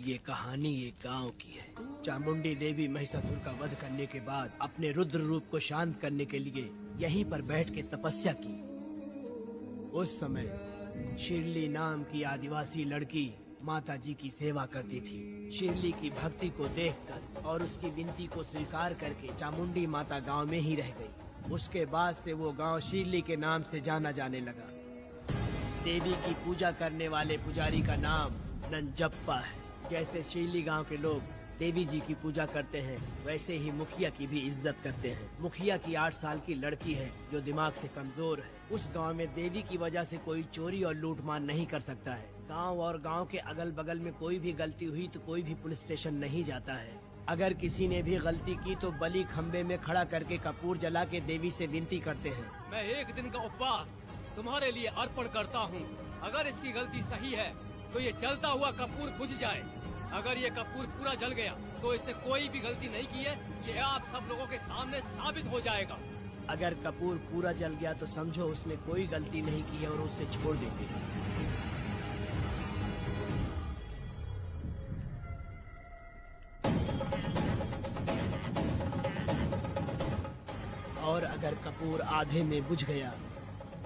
ये कहानी एक गांव की है। चामुंडी देवी महिषासुर का वध करने के बाद अपने रुद्र रूप को शांत करने के लिए यहीं पर बैठ के तपस्या की। उस समय शिरली नाम की आदिवासी लड़की माता जी की सेवा करती थी। शिरली की भक्ति को देखकर और उसकी विनती को स्वीकार करके चामुंडी माता गांव में ही रह गई। उसके बाद से वो गांव शिरली के नाम से जाना जाने लगा। देवी की पूजा करने वाले पुजारी का नाम नंजप्पा है। जैसे शिरली गांव के लोग देवी जी की पूजा करते हैं, वैसे ही मुखिया की भी इज्जत करते हैं। मुखिया की 8 साल की लड़की है जो दिमाग से कमजोर है। उस गांव में देवी की वजह से कोई चोरी और लूटमार नहीं कर सकता है। गांव और गांव के अगल बगल में कोई भी गलती हुई तो कोई भी पुलिस स्टेशन नहीं जाता है। अगर किसी ने भी गलती की तो बलि खम्बे में खड़ा करके कपूर जला के देवी से विनती करते हैं। मैं 1 दिन का उपवास तुम्हारे लिए अर्पण करता हूँ। अगर इसकी गलती सही है तो ये जलता हुआ कपूर बुझ जाए। अगर ये कपूर पूरा जल गया तो इसने कोई भी गलती नहीं की है, ये आप सब लोगों के सामने साबित हो जाएगा। अगर कपूर पूरा जल गया तो समझो उसने कोई गलती नहीं की है और उसे छोड़ देंगे। और अगर कपूर आधे में बुझ गया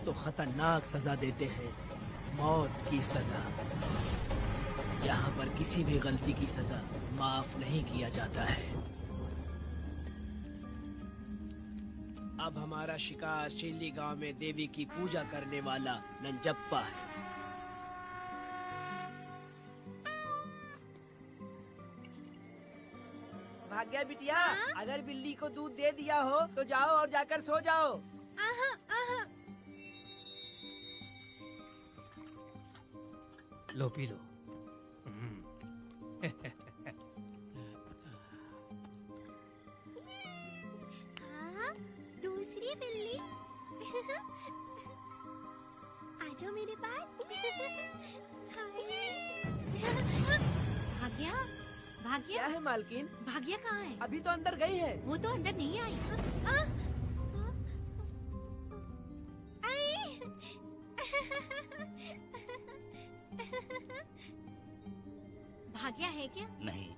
तो खतरनाक सजा देते हैं, मौत की सजा। यहाँ पर किसी भी गलती की सजा माफ नहीं किया जाता है। अब हमारा शिकार शिरली गांव में देवी की पूजा करने वाला नंजप्पा है। भाग्या बिटिया, अगर बिल्ली को दूध दे दिया हो तो जाओ और जाकर सो जाओ। आहा, आहा। लो पी लो। हाँ, दूसरी बिल्ली। आ जाओ मेरे पास। भाग्या, भाग्या। क्या है मालकिन? भाग्या कहाँ है? अभी तो अंदर गई है। वो तो अंदर नहीं आई। भाग्या है क्या? नहीं,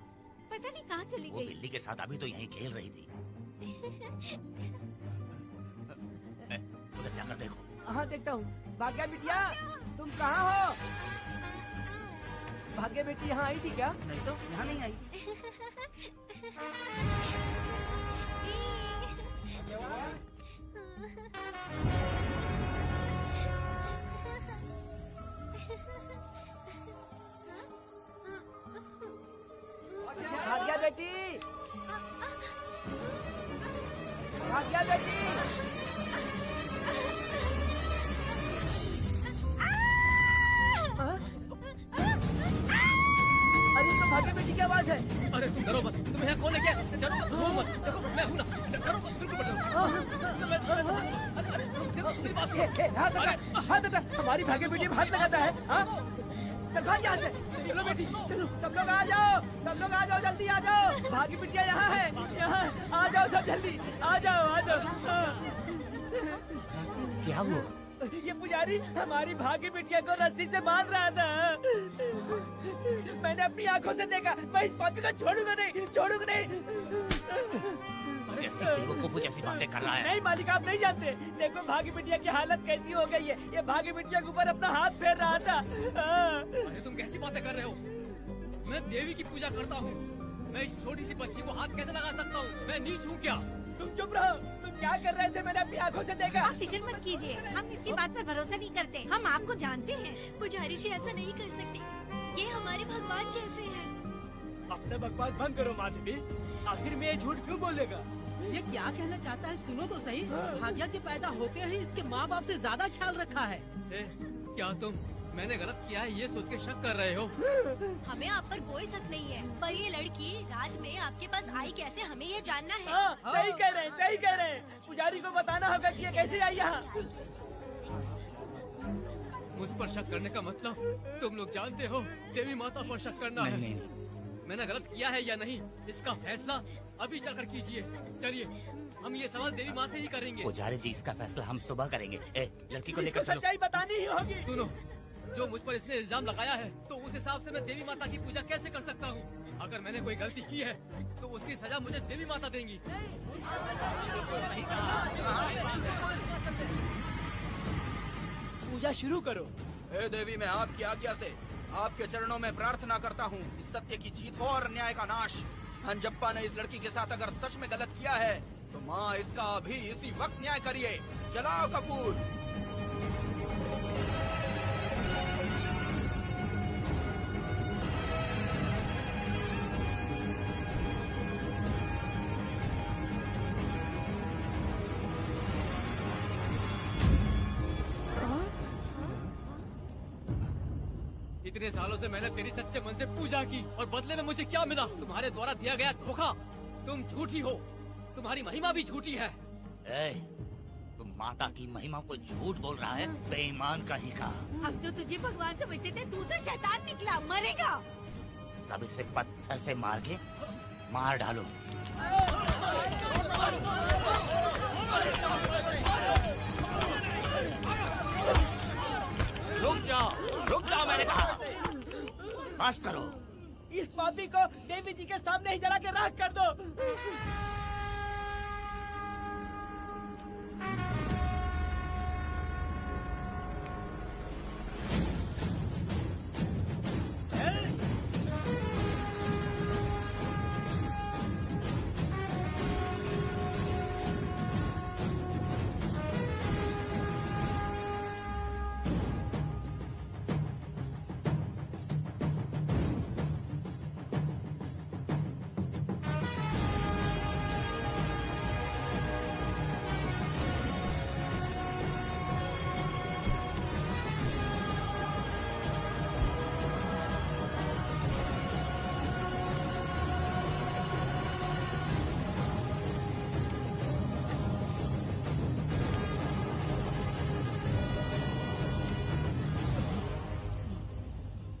पता नहीं कहाँ चली वो गई। बिल्ली के साथ अभी तो यहीं खेल रही थी। उधर जाकर देखो। हाँ देखता हूँ। भाग्या बिटिया, तुम कहाँ हो? भाग्या बेटी यहाँ आई थी क्या? नहीं तो यहाँ नहीं आई। भाग्या बेटी, भाग्या बेटी। अरे तो भाग्या बेटी की आवाज है। अरे तुम डरो मत, तुम्हें यहाँ कौन है क्या? डरो मत, रो मत, डरो, मैं हूँ ना। डरो मत, बिल्कुल मत डरो। अरे देखो मेरी बात सुनो। हाथ हटा, हमारी भाग्य बेटी में हाथ लगाता है। हाँ? चल भाग यहाँ से। चलो बेटी, चलो सब लोग आ जाओ, सब लोग आ जाओ, जल्दी आ जाओ। भाग्य बिटिया यहाँ है, यहाँ आ जाओ सब जल्दी, आ जाओ, आ जाओ। क्या हुआ? ये पुजारी हमारी भाग्य बिटिया को रस्सी से बांध रहा था। मैंने अपनी आंखों से देखा। मैं इस पापी को छोड़ूंगा नहीं, छोड़ूंगा नहीं। ऐसी बेवकूफों जैसी बातें कर रहा है। नहीं मालिक, आप नहीं जानते। देखो भाग्य बिटिया की हालत कैसी हो गई है। ये भाग्य बिटिया के ऊपर अपना हाथ फेर रहा था। अरे तुम कैसी बातें कर रहे हो? मैं देवी की पूजा करता हूँ। मैं इस छोटी सी बच्ची को हाथ कैसे लगा सकता हूँ? मैं नीच हूँ क्या? तुम चुप रहो। तुम क्या कर रहे थे? मैंने अपनी आंखों से देखा। आप फिक्र मत कीजिए, हम इसकी बात पर भरोसा नहीं करते। हम आपको जानते हैं। पुजारी जी ऐसा नहीं कर सकते, ये हमारे भगवान जैसे हैं। अपना बकवास बंद करो माधवी। आखिर में ये झूठ क्यों बोलेगा? ये क्या कहना चाहता है? सुनो तो सही। भाग्या के पैदा होते ही इसके माँ बाप से ज्यादा ख्याल रखा है। क्या तुम मैंने गलत किया है ये सोच के शक कर रहे हो? हमें आप पर कोई शक नहीं है, पर ये लड़की रात में आपके पास आई कैसे, हमें ये जानना है। हाँ, सही कह रहे हैं, सही कह रहे हैं। पुजारी को बताना होगा कि ये कैसे आई यहाँ। मुझ पर शक करने का मतलब तुम लोग जानते हो देवी माता पर शक करना है। नहीं। मैंने गलत किया है या नहीं, इसका फैसला अभी चलकर कीजिए। चलिए, हम ये सवाल देवी माँ से ही करेंगे। पुजारी जी, इसका फैसला हम सुबह करेंगे। लड़की को लेकर चलो। सच्चाई बतानी ही होगी। सुनो, जो मुझ पर इसने इल्जाम लगाया है, तो उस हिसाब से मैं देवी माता की पूजा कैसे कर सकता हूँ? अगर मैंने कोई गलती की है तो उसकी सजा मुझे देवी माता देंगी। पूजा शुरू करो। हे देवी, मैं आपकी आज्ञा से आपके चरणों में प्रार्थना करता हूँ, सत्य की जीत हो और न्याय का नाश। अंजप्पा ने इस लड़की के साथ अगर सच में गलत किया है तो माँ इसका अभी इसी वक्त न्याय करिए। जलाओ कपूर। इतने सालों से मैंने तेरी सच्चे मन से पूजा की और बदले में मुझे क्या मिला? तुम्हारे द्वारा दिया गया धोखा। तुम झूठी हो, तुम्हारी महिमा भी झूठी है। तुम माता की महिमा को झूठ बोल रहा है, बेईमान कहीं का। हम तो तुझे भगवान समझते थे, तू तो शैतान निकला, मरेगा। सब इसे पत्थर से मार के मार डालो। रुक जाओ मैंने कहा। बस करो। इस पापी को देवी जी के सामने ही जला के राख कर दो।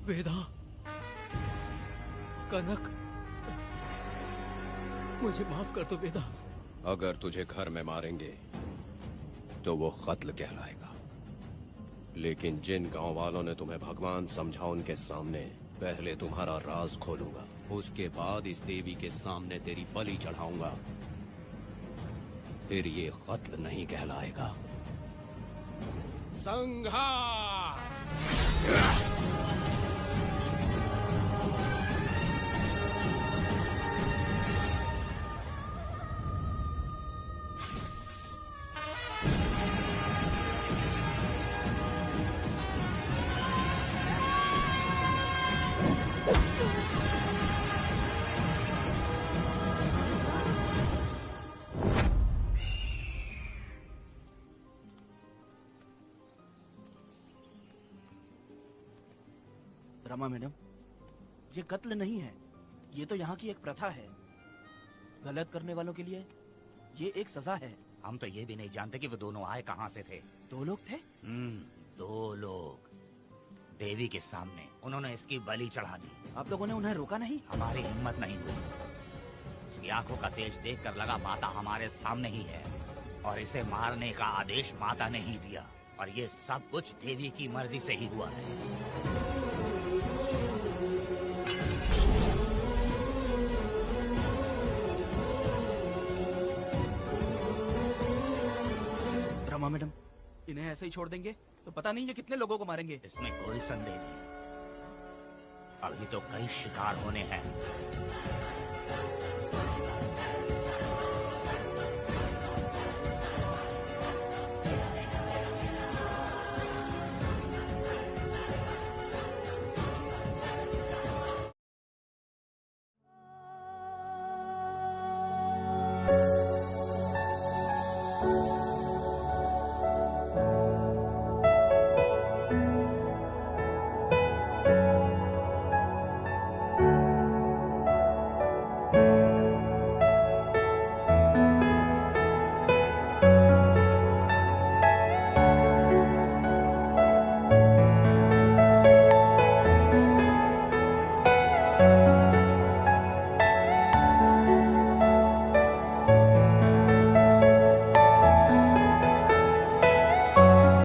वेदा, कनक, मुझे माफ कर दो वेदा। अगर तुझे घर में मारेंगे तो वो कत्ल कहलाएगा, लेकिन जिन गांव वालों ने तुम्हें भगवान समझा उनके सामने पहले तुम्हारा राज खोलूंगा, उसके बाद इस देवी के सामने तेरी बलि चढ़ाऊंगा, फिर ये कत्ल नहीं कहलाएगा। संहार! रमा मैडम, ये कत्ल नहीं है, ये तो यहाँ की एक प्रथा है। गलत करने वालों के लिए ये एक सजा है। हम तो ये भी नहीं जानते कि वो दोनों आए कहाँ से थे। 2 लोग थे? 2 लोग देवी के सामने, उन्होंने इसकी बलि चढ़ा दी। आप लोगों ने उन्हें रोका नहीं? हमारी हिम्मत नहीं हुई। उसकी आंखों का तेज देखकर लगा माता हमारे सामने ही है, और इसे मारने का आदेश माता ने ही दिया, और ये सब कुछ देवी की मर्जी से ही हुआ है। रमा मैडम, इन्हें ऐसे ही छोड़ देंगे तो पता नहीं ये कितने लोगों को मारेंगे। इसमें कोई संदेह नहीं, अभी तो कई शिकार होने हैं।